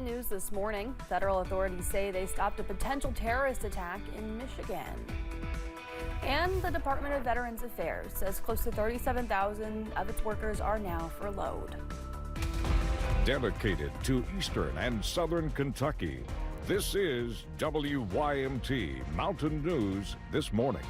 news this morning. Federal authorities say they stopped a potential terrorist attack in Michigan. And the Department of Veterans Affairs says close to 37,000 of its workers are now furloughed. Dedicated to Eastern and Southern Kentucky, this is WYMT Mountain News this morning.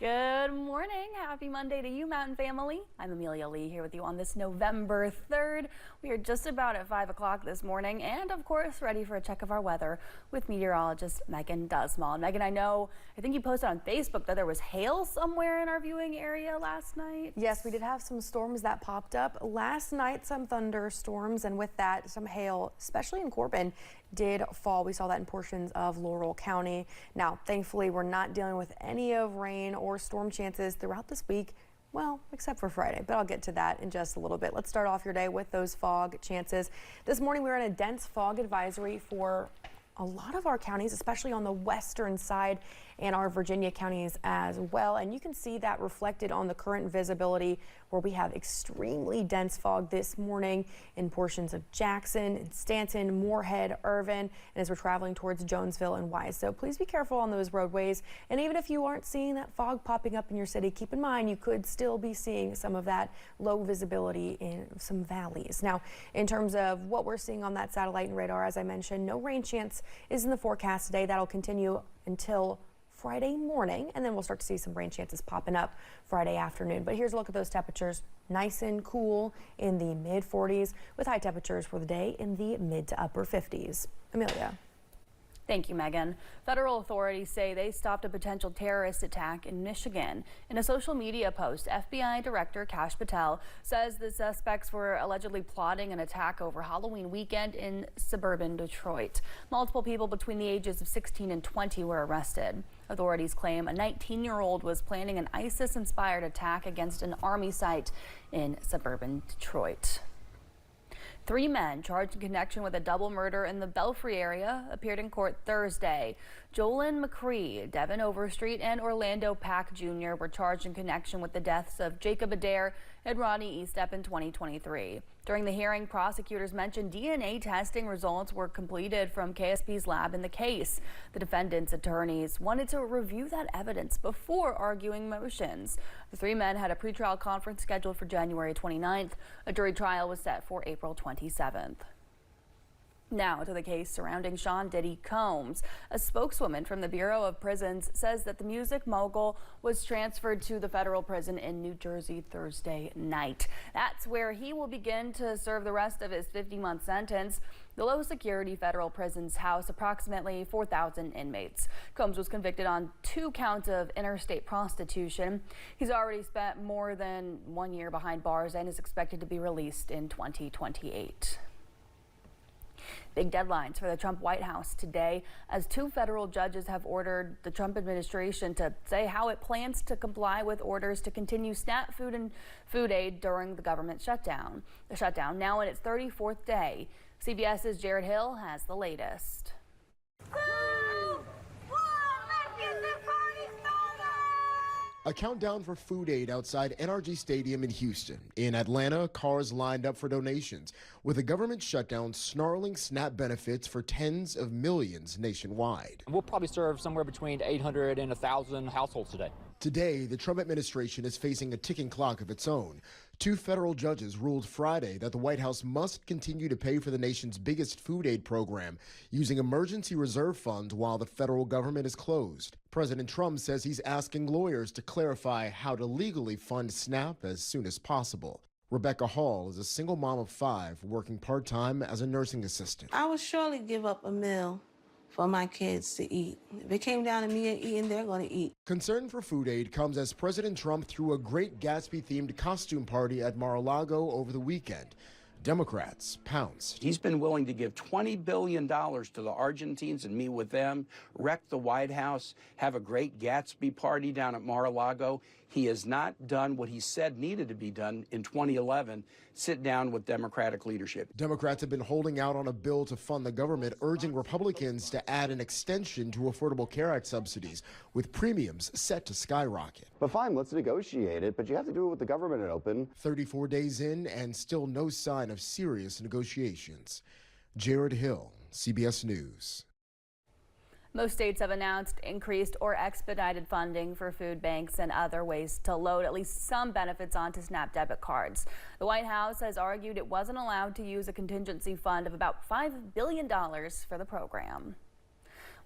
Good morning. Happy Monday to you, Mountain family. I'm Amelia Lee here with you on this November 3rd. We are just about at 5 o'clock this morning and, of course, ready for a check of our weather with meteorologist Megan Dusmal. And Megan, I think you posted on Facebook that there was hail somewhere in our viewing area last night. Yes, we did have some storms that popped up last night, some thunderstorms, and with that, some hail, especially in Corbin, did fall. We saw that in portions of Laurel County. Now, thankfully, we're not dealing with any of rain or storm chances throughout this week. Well, except for Friday, but I'll get to that in just a little bit. Let's start off your day with those fog chances. This morning, we were in a dense fog advisory for a lot of our counties, especially on the western side and our Virginia counties as well. And you can see that reflected on the current visibility where we have extremely dense fog this morning in portions of Jackson and Stanton, Moorhead, Irvin, and as we're traveling towards Jonesville and Wise. So please be careful on those roadways. And even if you aren't seeing that fog popping up in your city, keep in mind you could still be seeing some of that low visibility in some valleys. Now, in terms of what we're seeing on that satellite and radar, as I mentioned, no rain chance is in the forecast today. That'll continue until Friday morning, and then we'll start to see some rain chances popping up Friday afternoon. But here's a look at those temperatures. Nice and cool in the mid 40s with high temperatures for the day in the mid to upper 50s. Amelia. Thank you, Megan. Federal authorities say they stopped a potential terrorist attack in Michigan. In a social media post, FBI Director Kash Patel says the suspects were allegedly plotting an attack over Halloween weekend in suburban Detroit. Multiple people between the ages of 16 and 20 were arrested. Authorities claim a 19-year-old was planning an ISIS-inspired attack against an army site in suburban Detroit. 3 men charged in connection with a double murder in the Belfry area appeared in court Thursday. Jolyn McCree, Devin Overstreet, and Orlando Pack Jr. were charged in connection with the deaths of Jacob Adair and Rodney Eastep in 2023. During the hearing, prosecutors mentioned DNA testing results were completed from KSP's lab in the case. The defendant's attorneys wanted to review that evidence before arguing motions. The 3 men had a pretrial conference scheduled for January 29th. A jury trial was set for April 27th. Now to the case surrounding Sean Diddy Combs. A spokeswoman from the Bureau of Prisons says that the music mogul was transferred to the federal prison in New Jersey Thursday night. That's where he will begin to serve the rest of his 50-month sentence. The low-security federal prisons house approximately 4,000 inmates. Combs was convicted on 2 counts of interstate prostitution. He's already spent more than 1 year behind bars and is expected to be released in 2028. Big deadlines for the Trump White House today as 2 federal judges have ordered the Trump administration to say how it plans to comply with orders to continue SNAP food and food aid during the government shutdown. The shutdown now in its 34th day. CBS's Jared Hill has the latest. A countdown for food aid outside NRG Stadium in Houston. In Atlanta, cars lined up for donations, with a government shutdown snarling SNAP benefits for tens of millions nationwide. We'll probably serve somewhere between 800 and 1,000 households today. Today, the Trump administration is facing a ticking clock of its own. 2 federal judges ruled Friday that the White House must continue to pay for the nation's biggest food aid program using emergency reserve funds while the federal government is closed. President Trump says he's asking lawyers to clarify how to legally fund SNAP as soon as possible. Rebecca Hall is a single mom of 5 working part-time as a nursing assistant. I would surely give up a meal for my kids to eat. If it came down to me and eating, they're going to eat. Concern for food aid comes as President Trump threw a Great Gatsby-themed costume party at Mar-a-Lago over the weekend. Democrats pounced. He's been willing to give $20 billion to the Argentines and meet with them, wreck the White House, have a Great Gatsby party down at Mar-a-Lago. He has not done what he said needed to be done in 2011, sit down with Democratic leadership. Democrats have been holding out on a bill to fund the government, urging Republicans to add an extension to Affordable Care Act subsidies, with premiums set to skyrocket. But fine, let's negotiate it, but you have to do it with the government open. 34 days in and still no sign of serious negotiations. Jared Hill, CBS News. Most states have announced increased or expedited funding for food banks and other ways to load at least some benefits onto SNAP debit cards. The White House has argued it wasn't allowed to use a contingency fund of about $5 billion for the program.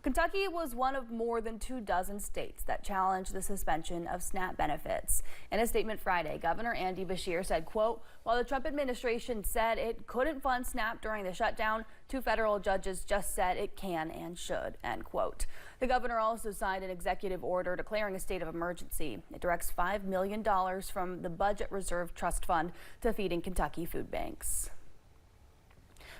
Kentucky was one of more than 24 states that challenged the suspension of SNAP benefits. In a statement Friday, Governor Andy Beshear said, quote, while the Trump administration said it couldn't fund SNAP during the shutdown, 2 federal judges just said it can and should, end quote. The governor also signed an executive order declaring a state of emergency. It directs $5 million from the Budget Reserve Trust Fund to feeding Kentucky food banks.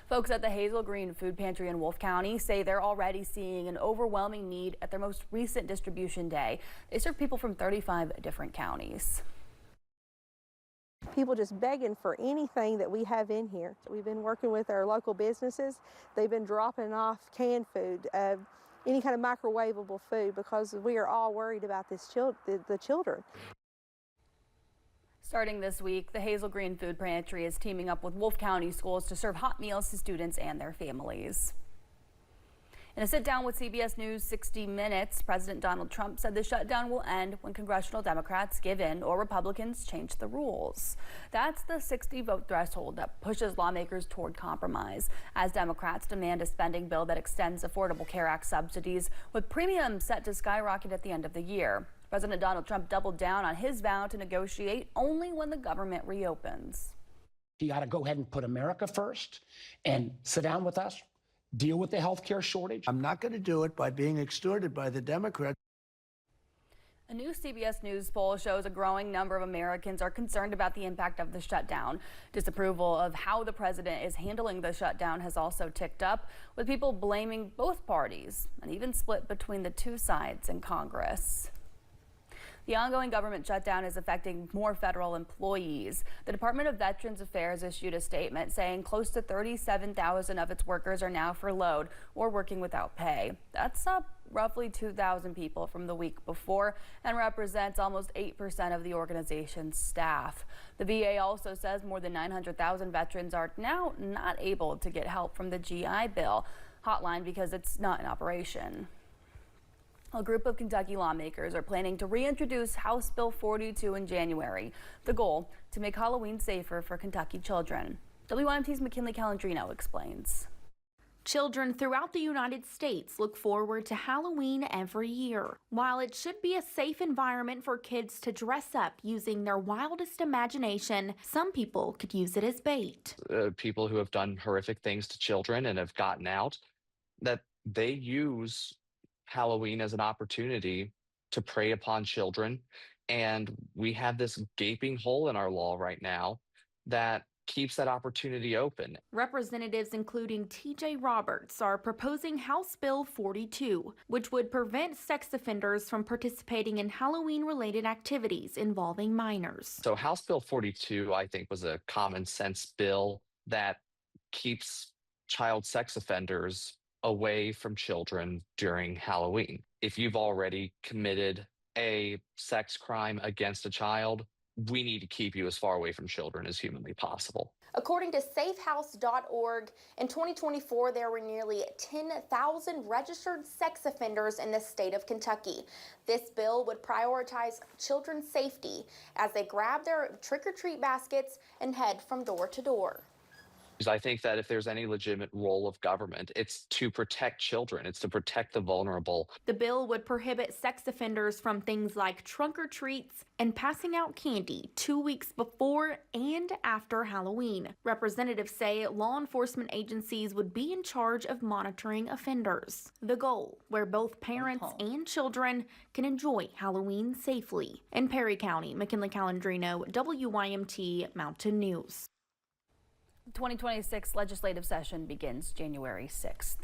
Folks at the Hazel Green Food Pantry in Wolfe County say they're already seeing an overwhelming need at their most recent distribution day. They serve people from 35 different counties. People just begging for anything that we have in here. We've been working with our local businesses. They've been dropping off canned food, any kind of microwavable food, because we are all worried about the children. Starting this week, the Hazel Green Food Pantry is teaming up with Wolfe County schools to serve hot meals to students and their families. In a sit-down with CBS News 60 Minutes, President Donald Trump said the shutdown will end when congressional Democrats give in or Republicans change the rules. That's the 60-vote threshold that pushes lawmakers toward compromise, as Democrats demand a spending bill that extends Affordable Care Act subsidies, with premiums set to skyrocket at the end of the year. President Donald Trump doubled down on his vow to negotiate only when the government reopens. You got to go ahead and put America first and sit down with us, deal with the health care shortage. I'm not going to do it by being extorted by the Democrats. A new CBS News poll shows a growing number of Americans are concerned about the impact of the shutdown. Disapproval of how the president is handling the shutdown has also ticked up, with people blaming both parties, and even split between the 2 sides in Congress. The ongoing government shutdown is affecting more federal employees. The Department of Veterans Affairs issued a statement saying close to 37,000 of its workers are now furloughed or working without pay. That's up roughly 2,000 people from the week before and represents almost 8% of the organization's staff. The VA also says more than 900,000 veterans are now not able to get help from the GI Bill hotline because it's not in operation. A group of Kentucky lawmakers are planning to reintroduce House Bill 42 in January. The goal, to make Halloween safer for Kentucky children. WYMT's McKinley Calandrino explains. Children throughout the United States look forward to Halloween every year. While it should be a safe environment for kids to dress up using their wildest imagination, some people could use it as bait. People who have done horrific things to children and have gotten out, that they use Halloween as an opportunity to prey upon children. And we have this gaping hole in our law right now that keeps that opportunity open. Representatives including TJ Roberts are proposing House Bill 42, which would prevent sex offenders from participating in Halloween-related activities involving minors. So House Bill 42, I think, was a common sense bill that keeps child sex offenders away from children during Halloween. If you've already committed a sex crime against a child, we need to keep you as far away from children as humanly possible. According to safehouse.org, in 2024, there were nearly 10,000 registered sex offenders in the state of Kentucky. This bill would prioritize children's safety as they grab their trick-or-treat baskets and head from door to door. I think that if there's any legitimate role of government, it's to protect children. It's to protect the vulnerable. The bill would prohibit sex offenders from things like trunk or treats and passing out candy 2 weeks before and after Halloween. Representatives say law enforcement agencies would be in charge of monitoring offenders. The goal, where both parents and children can enjoy Halloween safely. In Perry County, McKinley Calandrino, WYMT Mountain News. The 2026 legislative session begins January 6th.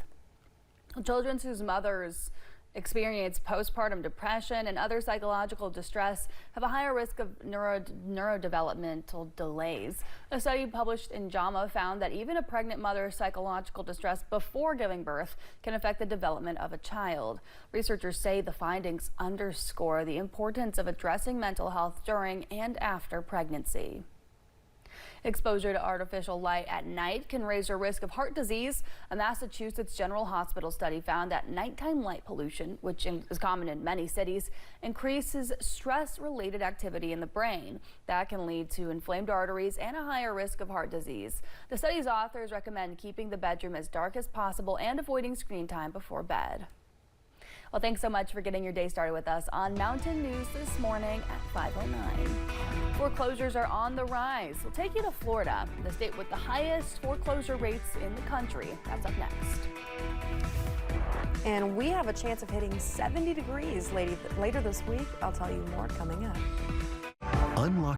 Children whose mothers experience postpartum depression and other psychological distress have a higher risk of neurodevelopmental delays. A study published in JAMA found that even a pregnant mother's psychological distress before giving birth can affect the development of a child. Researchers say the findings underscore the importance of addressing mental health during and after pregnancy. Exposure to artificial light at night can raise your risk of heart disease. A Massachusetts General Hospital study found that nighttime light pollution, which is common in many cities, increases stress-related activity in the brain. That can lead to inflamed arteries and a higher risk of heart disease. The study's authors recommend keeping the bedroom as dark as possible and avoiding screen time before bed. Well, thanks so much for getting your day started with us on Mountain News this morning at 5:09. Foreclosures are on the rise. We'll take you to Florida, the state with the highest foreclosure rates in the country. That's up next. And we have a chance of hitting 70 degrees later this week. I'll tell you more coming up. Unlock